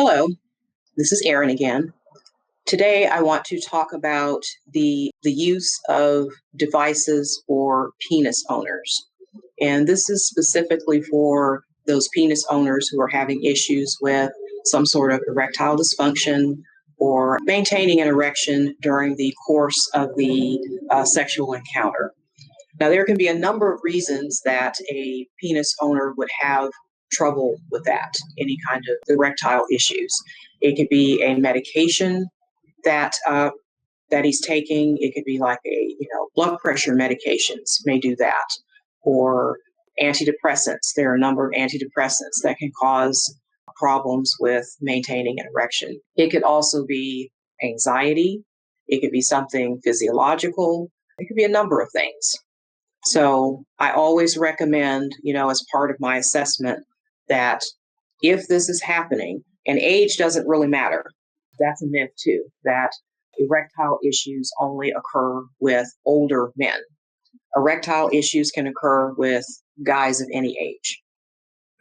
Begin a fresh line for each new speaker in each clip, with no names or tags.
Hello, this is Erin again. Today I want to talk about the use of devices for penis owners. And this is specifically for those penis owners who are having issues with some sort of erectile dysfunction or maintaining an erection during the course of the sexual encounter. Now, there can be a number of reasons that a penis owner would have trouble with that, any kind of erectile issues. It could be a medication that that he's taking. It could be like blood pressure medications may do that, or antidepressants. There are a number of antidepressants that can cause problems with maintaining an erection. It could also be anxiety. It could be something physiological. It could be a number of things. So I always recommend, as part of my assessment, that if this is happening, and age doesn't really matter, that's a myth too, that erectile issues only occur with older men. Erectile issues can occur with guys of any age.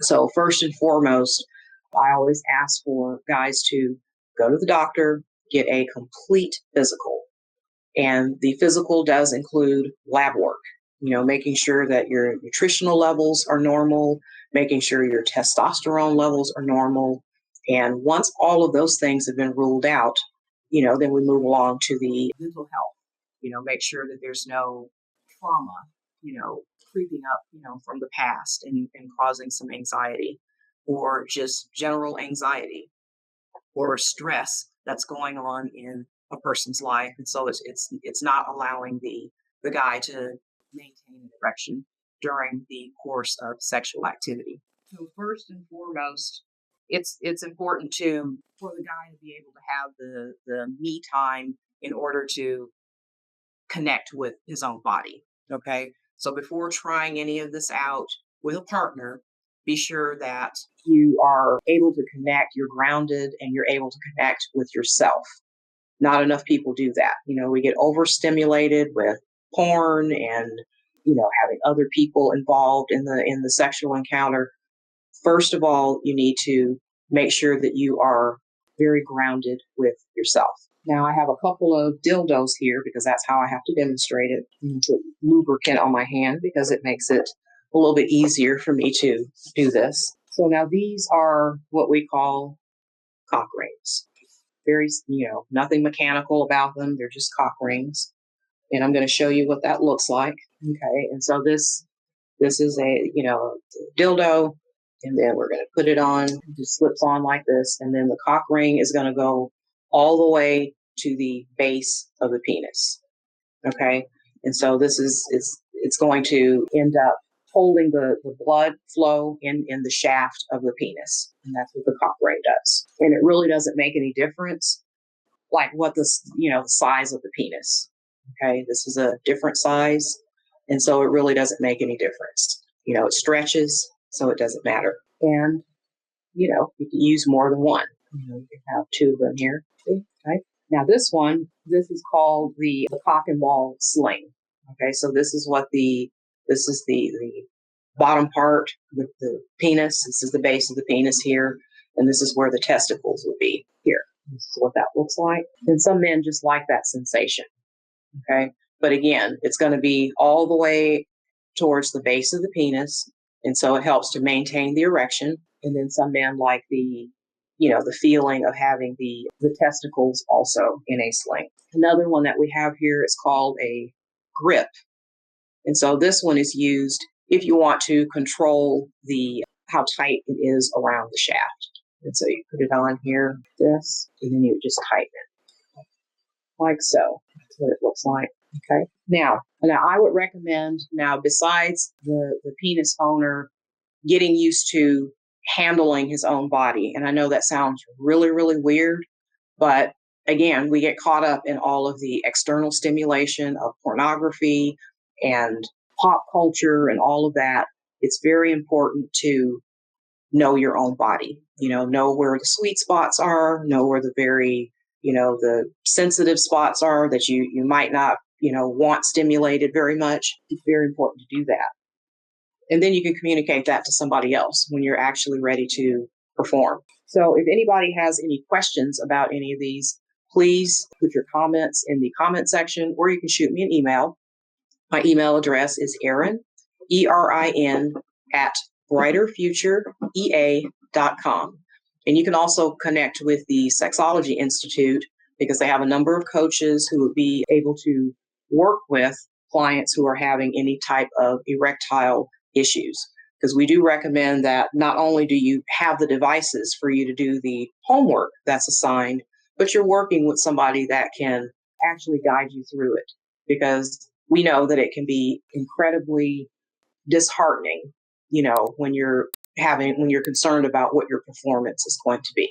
So first and foremost, I always ask for guys to go to the doctor, get a complete physical. And the physical does include lab work. Making sure that your nutritional levels are normal, making sure your testosterone levels are normal. And once all of those things have been ruled out, then we move along to the mental health. Make sure that there's no trauma, creeping up, from the past and causing some anxiety, or just general anxiety or stress that's going on in a person's life. And so it's not allowing the guy to maintain an erection during the course of sexual activity. So first and foremost, it's important for the guy to be able to have the me time in order to connect with his own body. Okay. So before trying any of this out with a partner, be sure that you are able to connect, you're grounded, and you're able to connect with yourself. Not enough people do that. We get overstimulated with porn and having other people involved in the sexual encounter. First of all, you need to make sure that you are very grounded with yourself. Now, I have a couple of dildos here because that's how I have to demonstrate it. Put lubricant on my hand because it makes it a little bit easier for me to do this. So now these are what we call cock rings. Very, nothing mechanical about them. They're just cock rings. And I'm going to show you what that looks like. Okay. And so this is a, dildo, and then we're going to put it on. It just slips on like this. And then the cock ring is going to go all the way to the base of the penis. Okay. And so it's going to end up holding the blood flow in the shaft of the penis. And that's what the cock ring does. And it really doesn't make any difference, like what the size of the penis. Okay. This is a different size. And so it really doesn't make any difference. It stretches, so it doesn't matter. And, you can use more than one. You can have two of them here. See? Okay. Now this is called the cock and ball sling. Okay. So this is the bottom part, the penis. This is the base of the penis here. And this is where the testicles would be here. This is what that looks like. And some men just like that sensation. Okay. But again, it's going to be all the way towards the base of the penis. And so it helps to maintain the erection. And then some men like the feeling of having the testicles also in a sling. Another one that we have here is called a grip. And so this one is used if you want to control how tight it is around the shaft. And so you put it on here, this, and then you just tighten it. Like so. That's what it looks like. Okay. Now I would recommend, besides the penis owner getting used to handling his own body, and I know that sounds really, really weird, but again, we get caught up in all of the external stimulation of pornography and pop culture and all of that. It's very important to know your own body, know where the sweet spots are, know where the very, the sensitive spots are that you might not, want stimulated very much. It's very important to do that. And then you can communicate that to somebody else when you're actually ready to perform. So if anybody has any questions about any of these, please put your comments in the comment section, or you can shoot me an email. My email address is Erin, ERIN, at brighterfutureea.com. And you can also connect with the Sexology Institute because they have a number of coaches who would be able to work with clients who are having any type of erectile issues. Because we do recommend that not only do you have the devices for you to do the homework that's assigned, but you're working with somebody that can actually guide you through it. Because we know that it can be incredibly disheartening, when you're concerned about what your performance is going to be.